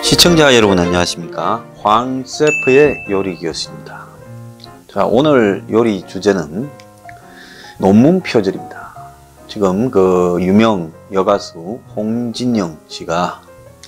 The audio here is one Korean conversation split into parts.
시청자 여러분 안녕하십니까? 황셰프의 요리 교수입니다. 자, 오늘 요리 주제는 논문 표절입니다. 지금 그 유명 여가수 홍진영 씨가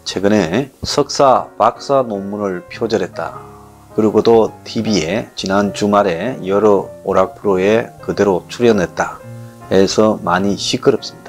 최근에 석사 박사 논문을 표절했다. 그리고 또 TV에 지난 주말에 여러 오락 프로에 그대로 출연했다 해서 많이 시끄럽습니다.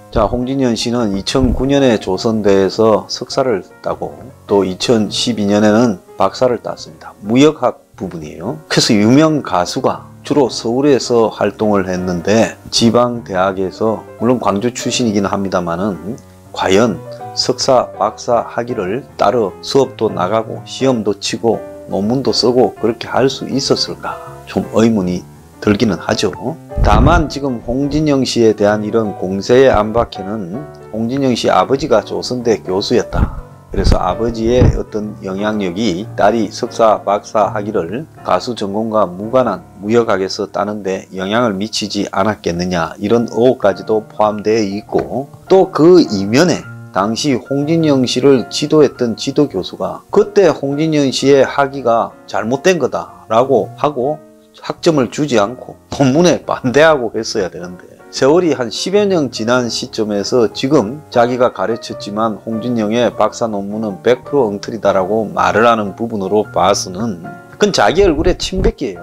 자, 홍진영 씨는 2009년에 조선대에서 석사를 따고 또 2012년에는 박사를 땄습니다. 무역학 부분이에요. 그래서 유명 가수가 주로 서울에서 활동을 했는데 지방대학에서 물론 광주 출신이긴 합니다만은 과연 석사 박사 학위를 따로 수업도 나가고 시험도 치고 논문도 쓰고 그렇게 할 수 있었을까 좀 의문이 들기는 하죠. 다만 지금 홍진영 씨에 대한 이런 공세의 안팎에는 홍진영 씨 아버지가 조선대 교수였다. 그래서 아버지의 어떤 영향력이 딸이 석사 박사 학위를 가수 전공과 무관한 무역학에서 따는데 영향을 미치지 않았겠느냐, 이런 의혹까지도 포함되어 있고, 또 그 이면에 당시 홍진영 씨를 지도했던 지도교수가 그때 홍진영 씨의 학위가 잘못된 거다라고 하고 학점을 주지 않고 논문에 반대하고 했어야 되는데, 세월이 한 10여 년 지난 시점에서 지금 자기가 가르쳤지만 홍진영의 박사 논문은 100% 엉터리다라고 말을 하는 부분으로 봐서는 그건 자기 얼굴에 침뱉기예요.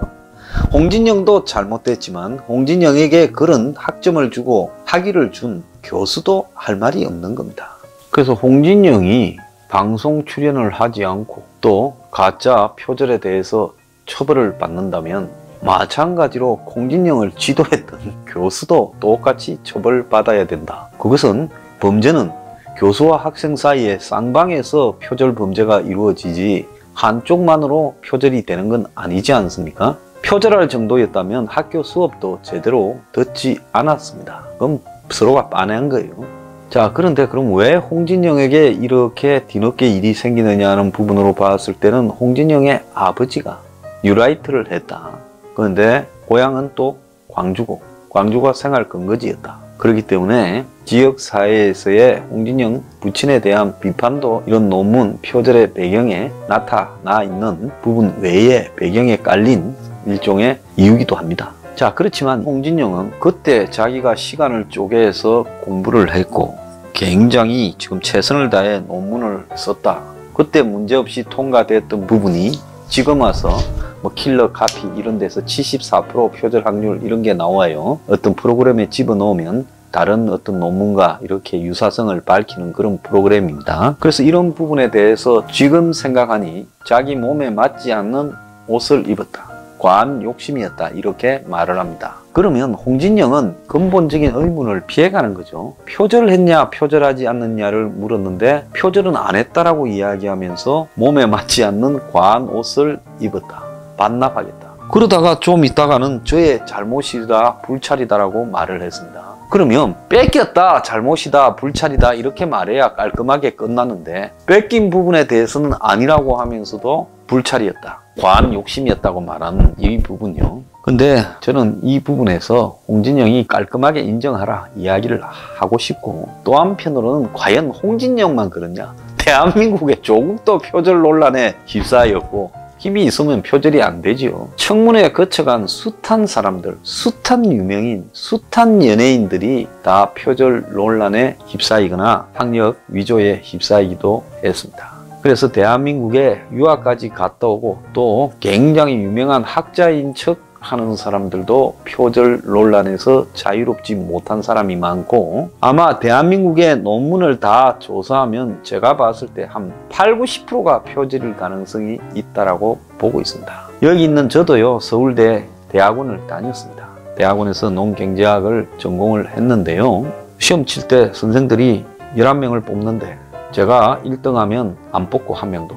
홍진영도 잘못됐지만 홍진영에게 그런 학점을 주고 학위를 준 교수도 할 말이 없는 겁니다. 그래서 홍진영이 방송 출연을 하지 않고 또 가짜 표절에 대해서 처벌을 받는다면 마찬가지로 홍진영을 지도했던 교수도 똑같이 처벌받아야 된다. 그것은 범죄는 교수와 학생 사이에 쌍방에서 표절 범죄가 이루어지지 한쪽만으로 표절이 되는 건 아니지 않습니까? 표절할 정도였다면 학교 수업도 제대로 듣지 않았습니다. 그럼 서로가 빤한 거예요. 자, 그런데 그럼 왜 홍진영에게 이렇게 뒤늦게 일이 생기느냐는 부분으로 봤을 때는 홍진영의 아버지가 뉴라이트를 했다. 그런데 고향은 또 광주고 광주가 생활 근거지였다. 그렇기 때문에 지역사회에서의 홍진영 부친에 대한 비판도 이런 논문 표절의 배경에 나타나 있는 부분 외에 배경에 깔린 일종의 이유기도 합니다. 자, 그렇지만 홍진영은 그때 자기가 시간을 쪼개서 공부를 했고 굉장히 지금 최선을 다해 논문을 썼다. 그때 문제없이 통과됐던 부분이 지금 와서 뭐 킬러 카피 이런 데서 74% 표절 확률 이런 게 나와요. 어떤 프로그램에 집어넣으면 다른 어떤 논문과 이렇게 유사성을 밝히는 그런 프로그램입니다. 그래서 이런 부분에 대해서 지금 생각하니 자기 몸에 맞지 않는 옷을 입었다. 과한 욕심이었다. 이렇게 말을 합니다. 그러면 홍진영은 근본적인 의문을 피해가는 거죠. 표절했냐 표절하지 않느냐를 물었는데 표절은 안 했다라고 이야기하면서 몸에 맞지 않는 과한 옷을 입었다. 반납하겠다. 그러다가 좀 있다가는 저의 잘못이다 불찰이다라고 말을 했습니다. 그러면 뺏겼다 잘못이다 불찰이다 이렇게 말해야 깔끔하게 끝났는데 뺏긴 부분에 대해서는 아니라고 하면서도 불찰이었다 과한 욕심이었다고 말하는 이 부분이요. 근데 저는 이 부분에서 홍진영이 깔끔하게 인정하라 이야기를 하고 싶고, 또 한편으로는 과연 홍진영만 그러냐, 대한민국의 조국도 표절 논란에 휩싸였고 힘이 있으면 표절이 안 되죠. 청문회에 거쳐간 숱한 사람들, 숱한 유명인, 숱한 연예인들이 다 표절 논란에 휩싸이거나 학력 위조에 휩싸이기도 했습니다. 그래서 대한민국에 유학까지 갔다 오고 또 굉장히 유명한 학자인 척 하는 사람들도 표절 논란에서 자유롭지 못한 사람이 많고, 아마 대한민국의 논문을 다 조사하면 제가 봤을 때 한 80~90%가 표절일 가능성이 있다라고 보고 있습니다. 여기 있는 저도요, 서울대 대학원을 다녔습니다. 대학원에서 농경제학을 전공을 했는데요, 시험 칠 때 선생들이 11명을 뽑는데 제가 1등 하면 안 뽑고 1명도,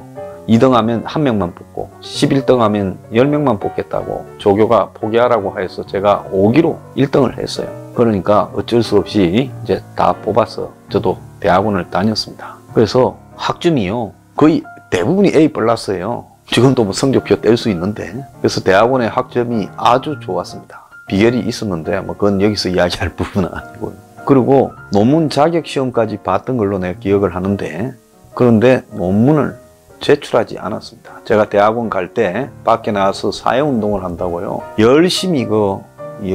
2등 하면 1명만 뽑고 11등 하면 10명만 뽑겠다고 조교가 포기하라고 해서 제가 5기로 1등을 했어요. 그러니까 어쩔 수 없이 이제 다 뽑아서 저도 대학원을 다녔습니다. 그래서 학점이요 거의 대부분이 A 플러스예요. 지금도 뭐 성적표 뗄 수 있는데, 그래서 대학원의 학점이 아주 좋았습니다. 비결이 있었는데 뭐 그건 여기서 이야기할 부분은 아니고요. 그리고 논문 자격 시험까지 봤던 걸로 내가 기억을 하는데 그런데 논문을 제출하지 않았습니다. 제가 대학원 갈 때 밖에 나와서 사회운동을 한다고요. 열심히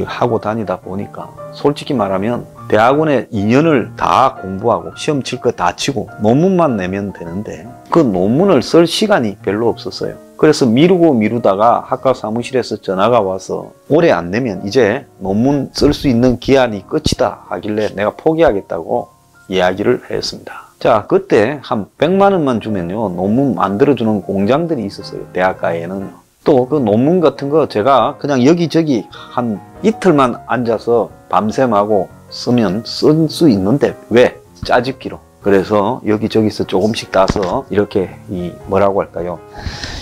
하고 다니다 보니까 솔직히 말하면 대학원에 2년을 다 공부하고 시험 칠 거 다 치고 논문만 내면 되는데 그 논문을 쓸 시간이 별로 없었어요. 그래서 미루다가 학과 사무실에서 전화가 와서 올해 안 내면 이제 논문 쓸 수 있는 기한이 끝이다 하길래 내가 포기하겠다고 이야기를 했습니다. 자, 그때 한 100만 원만 주면요 논문 만들어주는 공장들이 있었어요. 대학가에는요. 또 그 논문 같은 거 제가 그냥 여기저기 한 이틀만 앉아서 밤샘하고 쓰면 쓸 수 있는데 왜? 짜집기로. 그래서 여기저기서 조금씩 따서 이렇게 뭐라고 할까요?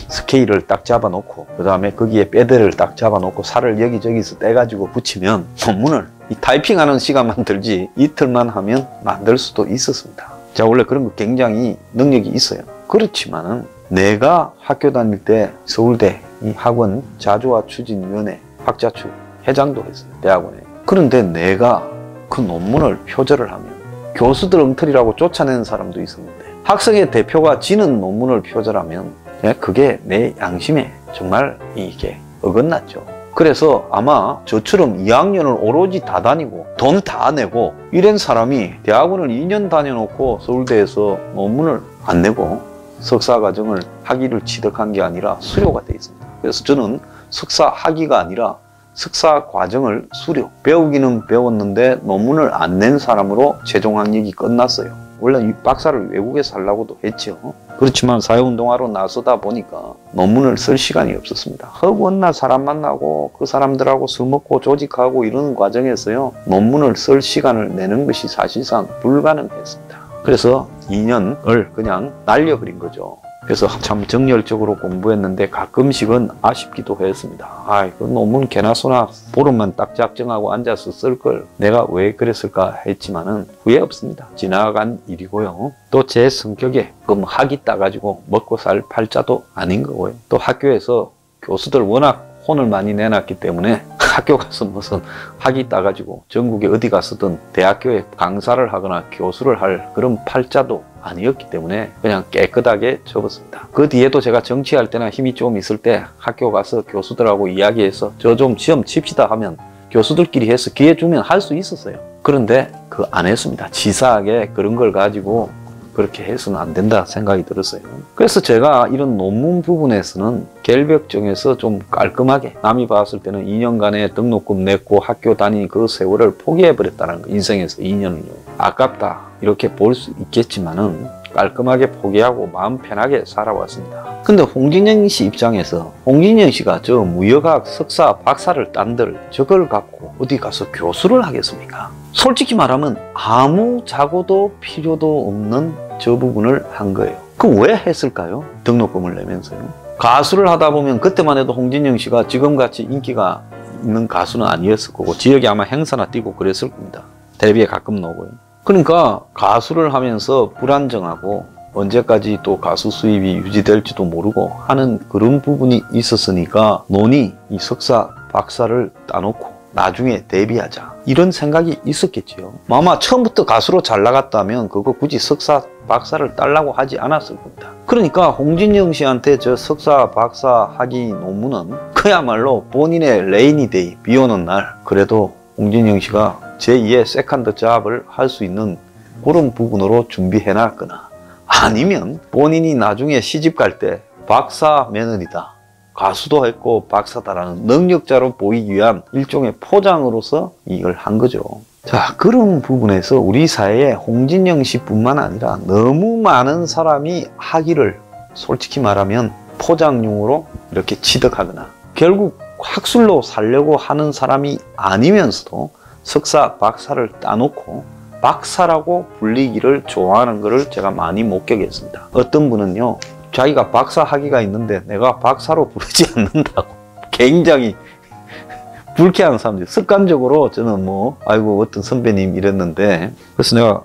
스케일을 딱 잡아 놓고 그 다음에 거기에 패드를 딱 잡아 놓고 살을 여기저기서 떼가지고 붙이면 논문을 타이핑하는 시간만 들지 이틀만 하면 만들 수도 있었습니다. 제가 원래 그런 거 굉장히 능력이 있어요. 그렇지만은 내가 학교 다닐 때 서울대 이 학원 자조화 추진위원회 학자추 회장도 했어요. 대학원에. 그런데 내가 그 논문을 표절을 하면 교수들 엉터리라고 쫓아내는 사람도 있었는데 학생의 대표가 지는 논문을 표절하면 그게 내 양심에 정말 이게 어긋났죠. 그래서 아마 저처럼 2학년을 오로지 다 다니고 돈 다 내고 이런 사람이 대학원을 2년 다녀놓고 서울대에서 논문을 안 내고 석사과정을 학위를 취득한 게 아니라 수료가 돼 있습니다. 그래서 저는 석사 학위가 아니라 석사 과정을 수료, 배우기는 배웠는데 논문을 안 낸 사람으로 최종 학력이 끝났어요. 원래 이 박사를 외국에서 하려고도 했죠. 그렇지만 사회운동하러 나서다 보니까 논문을 쓸 시간이 없었습니다. 허구헌날 사람 만나고 그 사람들하고 술 먹고 조직하고 이러는 과정에서요 논문을 쓸 시간을 내는 것이 사실상 불가능했습니다. 그래서 2년을 그냥 날려버린 거죠. 그래서 참 정열적으로 공부했는데 가끔씩은 아쉽기도 했습니다. 그 논문 개나 소나 보름만 딱 작정하고 앉아서 쓸 걸 내가 왜 그랬을까 했지만은 후회 없습니다. 지나간 일이고요. 또 제 성격에 학위 따가지고 먹고 살 팔자도 아닌 거고요. 또 학교에서 교수들 워낙 혼을 많이 내놨기 때문에 학교 가서 무슨 학위 따가지고 전국에 어디 가서든 대학교에 강사를 하거나 교수를 할 그런 팔자도 아니었기 때문에 그냥 깨끗하게 접었습니다. 그 뒤에도 제가 정치할 때나 힘이 좀 있을 때 학교 가서 교수들하고 이야기해서 저 좀 시험 칩시다 하면 교수들끼리 해서 기회 주면 할 수 있었어요. 그런데 안 했습니다. 치사하게 그런 걸 가지고 그렇게 해서는 안 된다 생각이 들었어요. 그래서 제가 이런 논문 부분에서는 결벽정에서 좀 깔끔하게 남이 봤을 때는 2년간의 등록금 냈고 학교 다닌 그 세월을 포기해버렸다는 거. 인생에서 2년을요. 아깝다 이렇게 볼 수 있겠지만은 깔끔하게 포기하고 마음 편하게 살아왔습니다. 근데 홍진영 씨 입장에서 홍진영 씨가 저 무역학 석사 박사를 딴들 저걸 갖고 어디 가서 교수를 하겠습니까? 솔직히 말하면 아무 자고도 필요도 없는 저 부분을 한 거예요. 그럼 왜 했을까요? 등록금을 내면서요. 가수를 하다 보면 그때만 해도 홍진영 씨가 지금같이 인기가 있는 가수는 아니었을 거고 지역에 아마 행사나 뛰고 그랬을 겁니다. 텔레비에 가끔 나오고요. 그러니까 가수를 하면서 불안정하고 언제까지 또 가수 수입이 유지될지도 모르고 하는 그런 부분이 있었으니까 논의 이 석사 박사를 따놓고 나중에 데뷔하자 이런 생각이 있었겠지요. 아마 처음부터 가수로 잘 나갔다면 그거 굳이 석사 박사를 따려고 하지 않았을 겁니다. 그러니까 홍진영 씨한테 저 석사 박사 학위 논문은 그야말로 본인의 레이니데이 비 오는 날 그래도 홍진영 씨가 제2의 세컨드 잡을 할 수 있는 그런 부분으로 준비해놨거나 아니면 본인이 나중에 시집 갈 때 박사 며느리다 가수도 했고 박사다라는 능력자로 보이기 위한 일종의 포장으로서 이걸 한 거죠. 자, 그런 부분에서 우리 사회에 홍진영 씨뿐만 아니라 너무 많은 사람이 학위를 솔직히 말하면 포장용으로 이렇게 취득하거나 결국 학술로 살려고 하는 사람이 아니면서도 석사 박사를 따놓고 박사라고 불리기를 좋아하는 것을 제가 많이 목격했습니다. 어떤 분은요 자기가 박사 학위가 있는데 내가 박사로 부르지 않는다고 굉장히 불쾌한 사람들. 습관적으로 저는 아이고 어떤 선배님 이랬는데 그래서 내가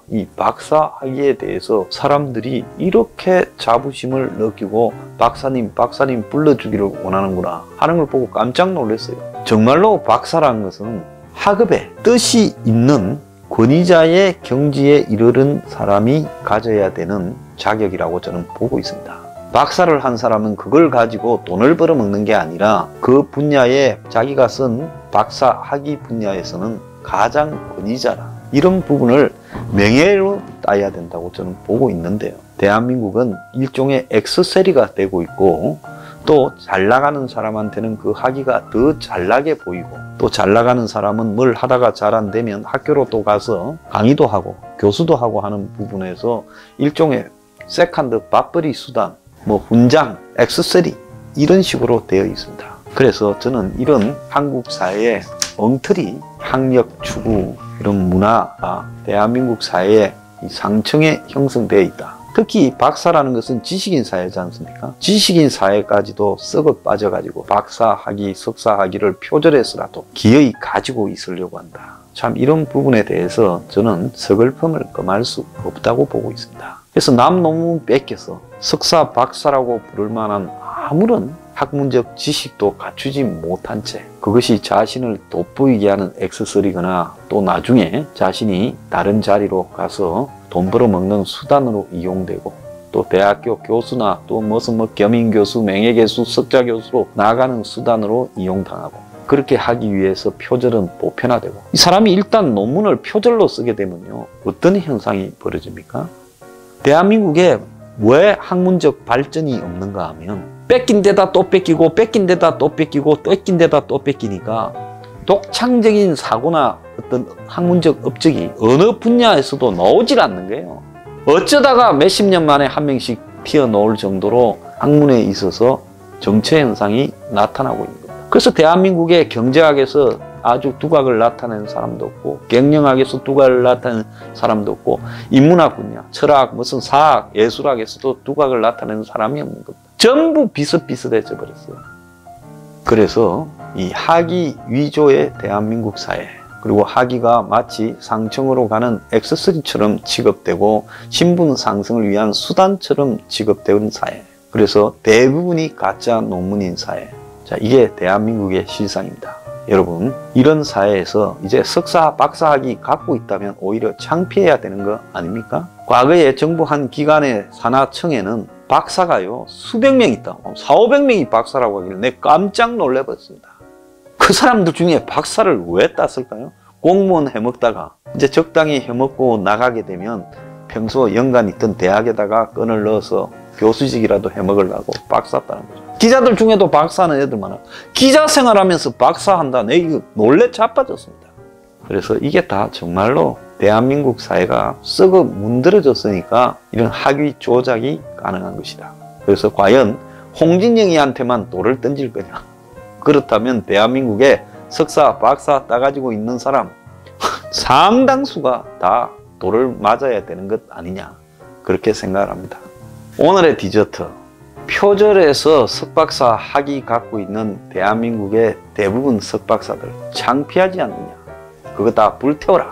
이 박사 학위에 대해서 사람들이 이렇게 자부심을 느끼고 박사님 불러주기를 원하는구나 하는 걸 보고 깜짝 놀랐어요. 정말로 박사라는 것은 학업에 뜻이 있는 권위자의 경지에 이르는 사람이 가져야 되는 자격이라고 저는 보고 있습니다. 박사를 한 사람은 그걸 가지고 돈을 벌어먹는 게 아니라 그 분야에 자기가 쓴 박사 학위 분야에서는 가장 권위자라. 이런 부분을 명예로 따야 된다고 저는 보고 있는데요. 대한민국은 일종의 엑스세리가 되고 있고 또 잘 나가는 사람한테는 그 학위가 더 잘나게 보이고 또 잘 나가는 사람은 뭘 하다가 잘 안 되면 학교로 또 가서 강의도 하고 교수도 하고 하는 부분에서 일종의 세컨드 밥벌이 수단, 뭐 훈장, 엑스세리 이런 식으로 되어 있습니다. 그래서 저는 이런 한국 사회의 엉터리, 학력 추구 이런 문화가 대한민국 사회에 상층에 형성되어 있다. 특히 박사라는 것은 지식인 사회지 않습니까? 지식인 사회까지도 썩어 빠져가지고 박사 학위, 석사 학위를 표절해서라도 기어이 가지고 있으려고 한다. 참 이런 부분에 대해서 저는 서글픔을 금할 수 없다고 보고 있습니다. 그래서 남 논문 뺏겨서 석사, 박사라고 부를 만한 아무런 학문적 지식도 갖추지 못한 채 그것이 자신을 돋보이게 하는 액세서리거나 또 나중에 자신이 다른 자리로 가서 돈 벌어먹는 수단으로 이용되고 또 대학교 교수나 또 무슨 겸임교수, 명예교수, 석자교수로 나가는 수단으로 이용당하고 그렇게 하기 위해서 표절은 보편화되고 이 사람이 일단 논문을 표절로 쓰게 되면요 어떤 현상이 벌어집니까? 대한민국에 왜 학문적 발전이 없는가 하면 뺏긴 데다 또 뺏기고 뺏긴 데다 또 뺏기고 뺏긴 데다 또 뺏기니까 독창적인 사고나 어떤 학문적 업적이 어느 분야에서도 나오질 않는 거예요. 어쩌다가 몇십 년 만에 한 명씩 튀어나올 정도로 학문에 있어서 정체 현상이 나타나고 있는 겁니다. 그래서 대한민국의 경제학에서 아주 두각을 나타내는 사람도 없고 경영학에서 두각을 나타내는 사람도 없고 인문학 분야, 철학, 무슨 사학, 예술학에서도 두각을 나타내는 사람이 없는 겁니다. 전부 비슷비슷해져 버렸어요. 그래서 이 학위 위조의 대한민국 사회 그리고 학위가 마치 상층으로 가는 액세서리처럼 취급되고 신분 상승을 위한 수단처럼 취급되는 사회 그래서 대부분이 가짜 논문인 사회 자 이게 대한민국의 실상입니다. 여러분 이런 사회에서 이제 석사, 박사 학위 갖고 있다면 오히려 창피해야 되는 거 아닙니까? 과거에 정부 한 기관의 산하청에는 박사가요 수백 명 있다. 400~500명이 박사라고 하길래 내가 깜짝 놀래버렸습니다. 그 사람들 중에 박사를 왜 땄을까요? 공무원 해먹다가 이제 적당히 해먹고 나가게 되면 평소 연간 있던 대학에다가 끈을 넣어서 교수직이라도 해먹으려고 박사 따는 거죠. 기자들 중에도 박사하는 애들 많아. 기자 생활하면서 박사한다. 내 이거 놀래 자빠졌습니다. 그래서 이게 다 정말로 대한민국 사회가 썩어 문드러졌으니까 이런 학위 조작이 가능한 것이다. 그래서 과연 홍진영이한테만 돌을 던질 거냐? 그렇다면 대한민국에 석사, 박사 따가지고 있는 사람 상당수가 다 돌을 맞아야 되는 것 아니냐 그렇게 생각을 합니다. 오늘의 디저트 표절에서 석박사 학위 갖고 있는 대한민국의 대부분 석박사들 창피하지 않느냐 그거 다 불태워라.